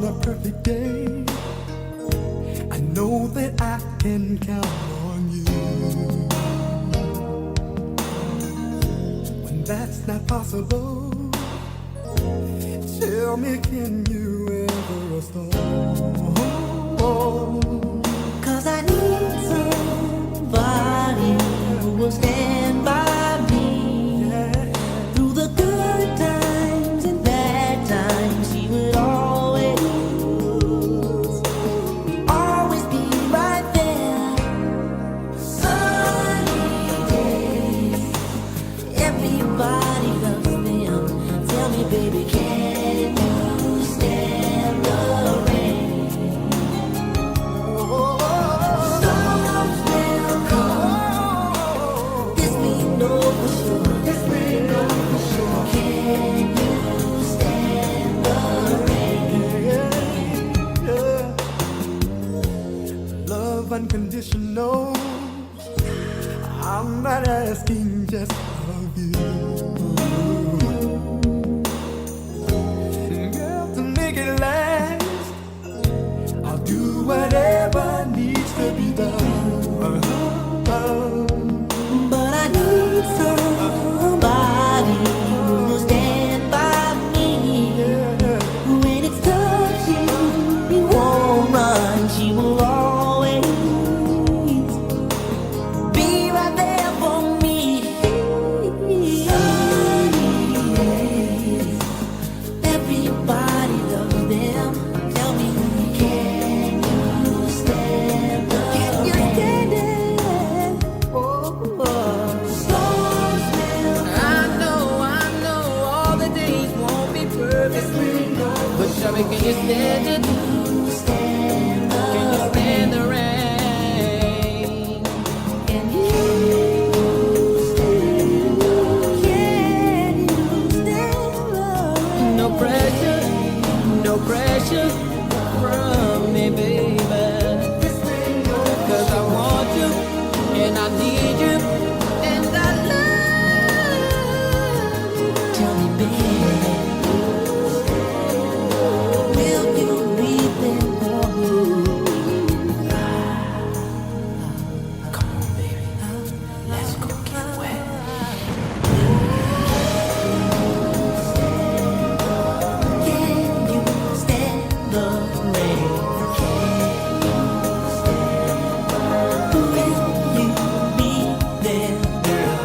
on a perfect day, I know that I can count on you. When that's not possible, tell me, can you ever restore? 'Cause I need somebody who will stand by me through the good times and bad times. She would always be right there. Sunny days, everybody loves them. Tell me, baby, can you stand the rain? Storms will come, this we know for sure. Can you stand the rain? Love unconditional, I'm not asking just of you. Girl, to make it last, I'll do whatever needs to be done. But I need somebody who will stand by me. When it's tough, she won't run. She will always be right there for me. Sunny days, everybody loves them. Tell me, can you stand up? Can you stand it? Storms will come. I know all the days won't be perfect. But Shabby, can you stand it? Can you stand the rain? Can you stand the rain? No pressure from me, baby. 'Cause I want you and I need you and I love you. Tell me, baby, will you be there for me? Come on, baby, let's go get wet. Can you stand the rain? Will you be there, girl?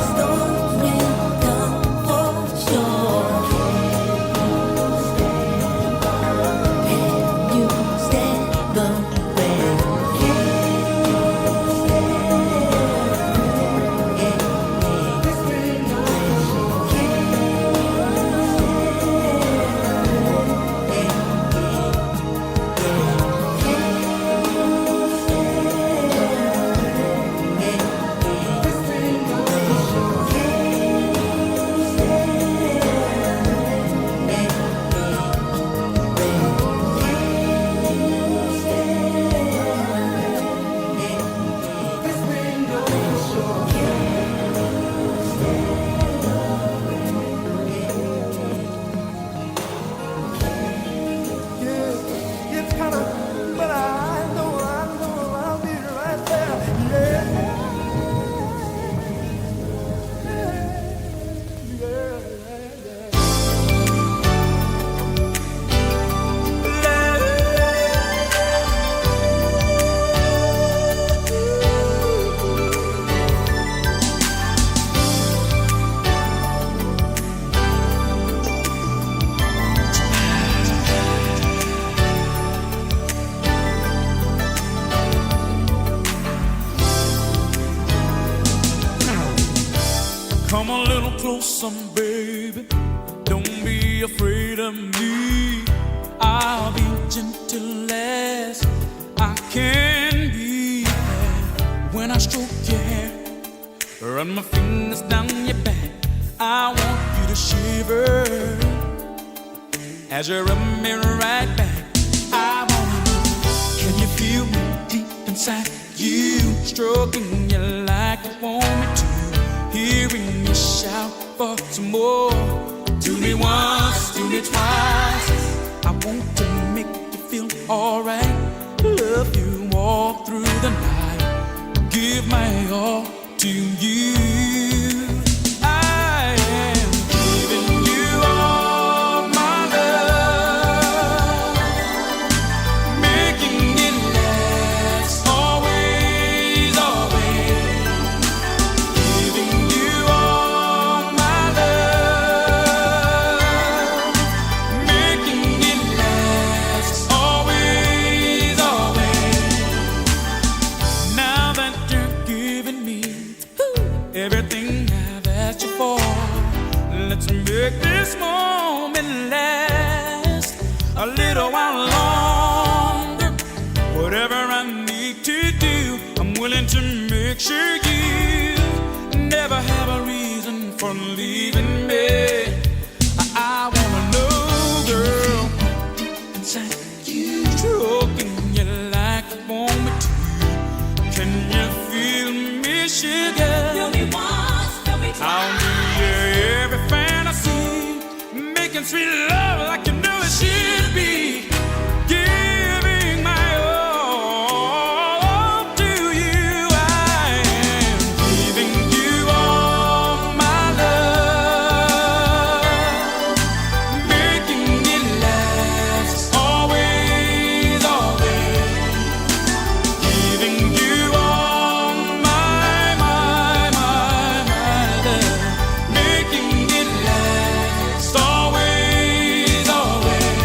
Storms will come for sure. Can you stand the rain? Yeah, it's kinda, but I know I'll be right there. Come a little closer, baby. Don't be afraid of me. I'll be gentle as I can be. When I stroke your hair, run my fingers down your back, I want you to shiver as you rub me right back. I wanna know, can you feel me deep inside you, stroking you like you want me to? Hearing you shout for some more. Do me me once, do me twice. I want to make you feel alright. Love you all through the night. Give my all to you. I am giving you all my love, making it last always, always. Giving you all my love, making it last always, always. Now that you're giving me everything I've asked you for, let's make this moment last a little while longer. Whatever I need to do, I'm willing to make sure you never have a reason for leaving me. I wanna know, girl, inside you, stroking you like you want me to. Can you feel me, sugar? Feel me once, feel me I'll twice. do every fantasy, making sweet love like you know it should be. Giving my all to you. I am giving you all my love, making it last always, always. Giving you all my love, making it last always, always.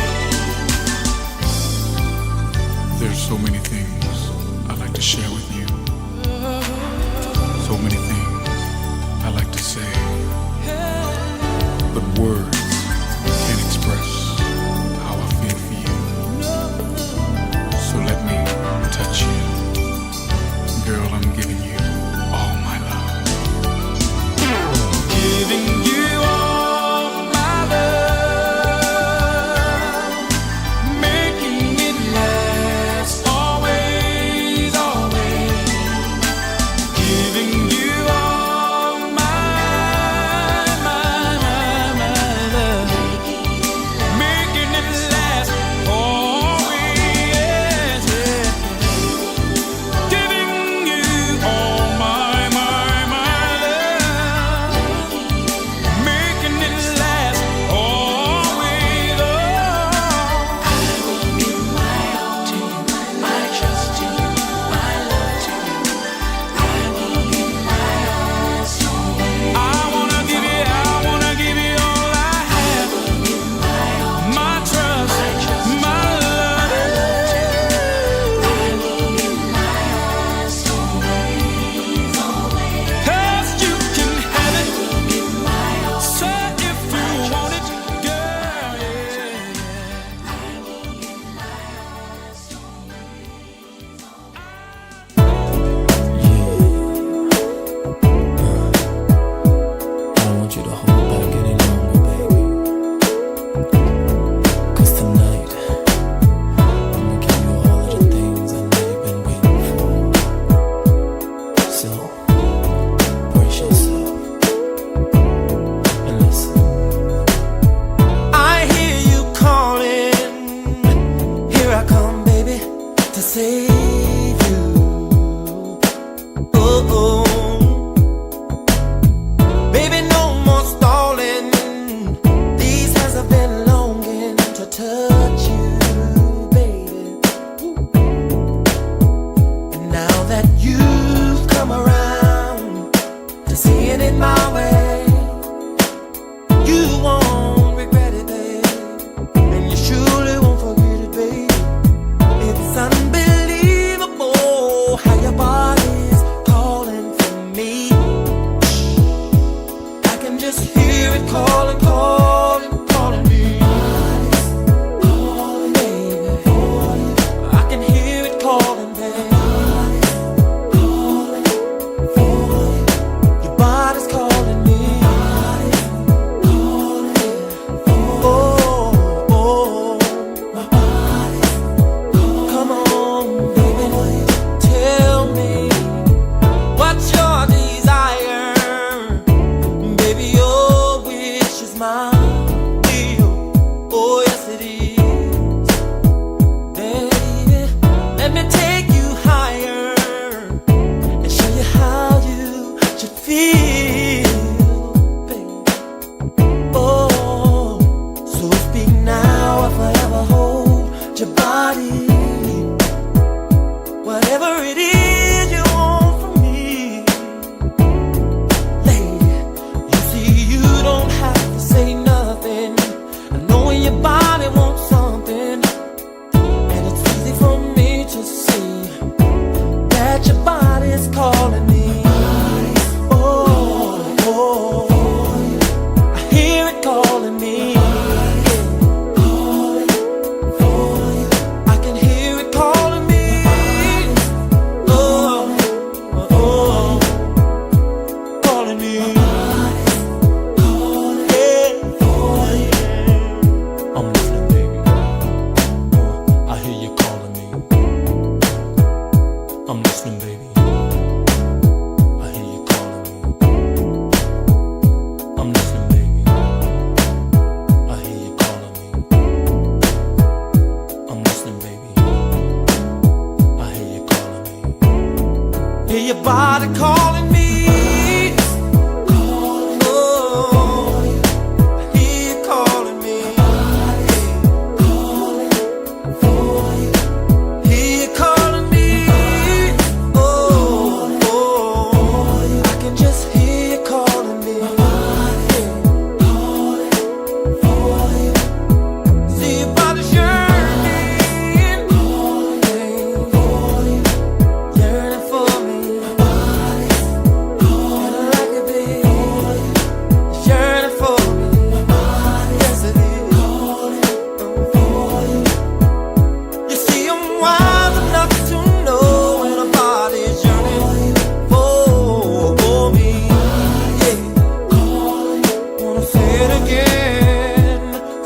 again.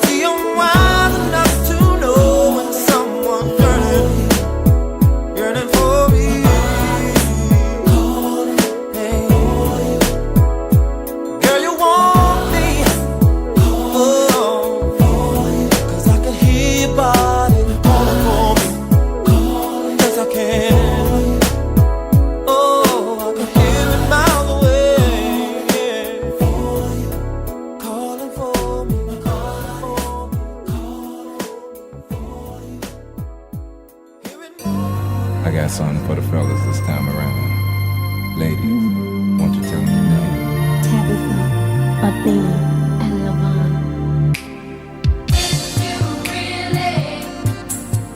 See, I'm wise enough to know when someone's yearning for me. Hey. Girl, you want me, oh, 'cause I can hear your body calling for me. Yes, I can. Oh, I can hear it miles away. Calling for me, calling for me, calling for me. Hear it more. I got something for the fellas this time around. Ladies, won't you tell me your name? Tabitha, Athena, and Lavon. You really,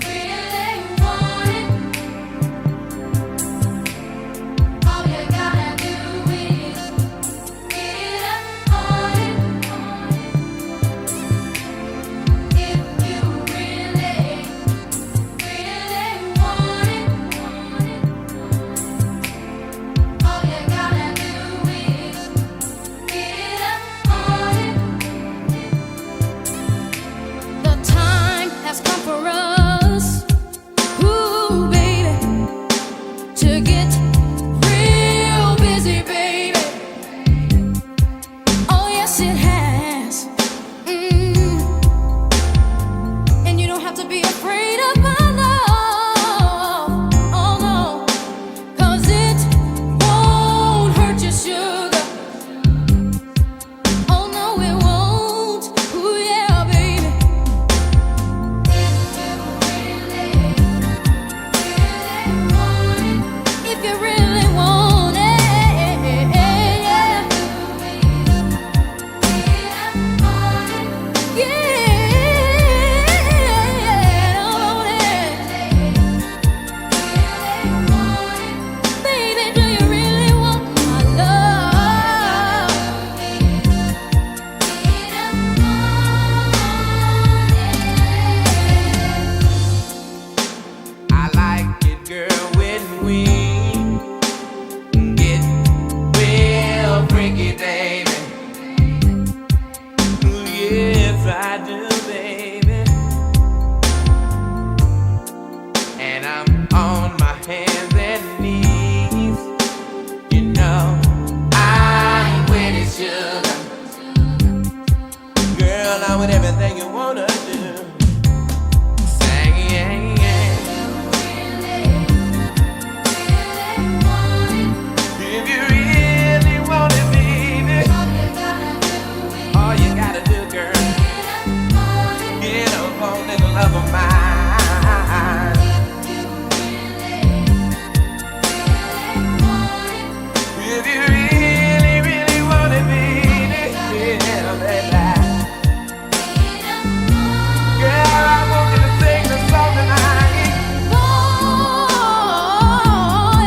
really want it. All you gotta do is get up on it. If you really, really want it, all you gotta do is get up on it. The time has come for us, ooh baby, to get real busy, baby. Oh yes, it has. And you don't have to be afraid of my love. Oh no, 'cause it won't hurt your sugar. Oh no, it won't. Ooh yeah, baby. If you really want it, baby, do you really want my love? I like it, girl, when we get real freaky, baby. Ooh, yes, I do, baby. And I'm on my hands and knees. You know, I'm with it, sugar. Girl, I'm with everything you wanna do. Sang, yeah, yeah. If you really want it, baby, all you gotta do, girl, get up on this love of mine. If you really, really want it, baby, yeah, baby. Girl, I want you to sing the song tonight. Oh,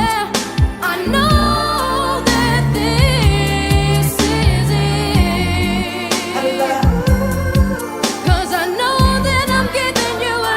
yeah. I know that this is it. 'Cause I know that I'm giving you a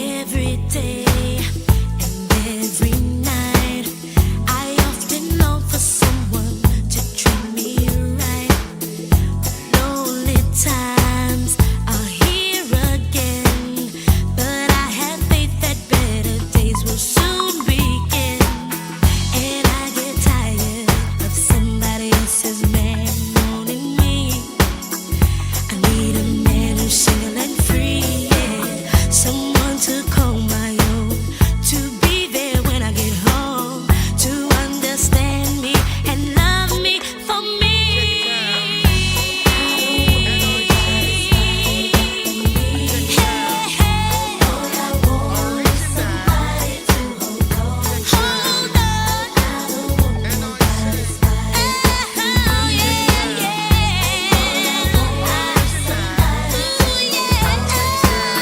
every day and every night. I often long for someone to treat me right. Lonely times are here again, but I have faith that better days will soon begin. And I get tired of somebody else's man owning me. I need a man who's single and free, yeah. Someone to call my own, to be there when I get home, to understand me and love me for me. Hey, hey. All I want is somebody to hold on. Hold on. I don't want nobody else. Oh, yeah, yeah. All I want is somebody to hold on.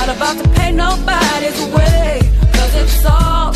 About to pay nobody's way, 'cause it's all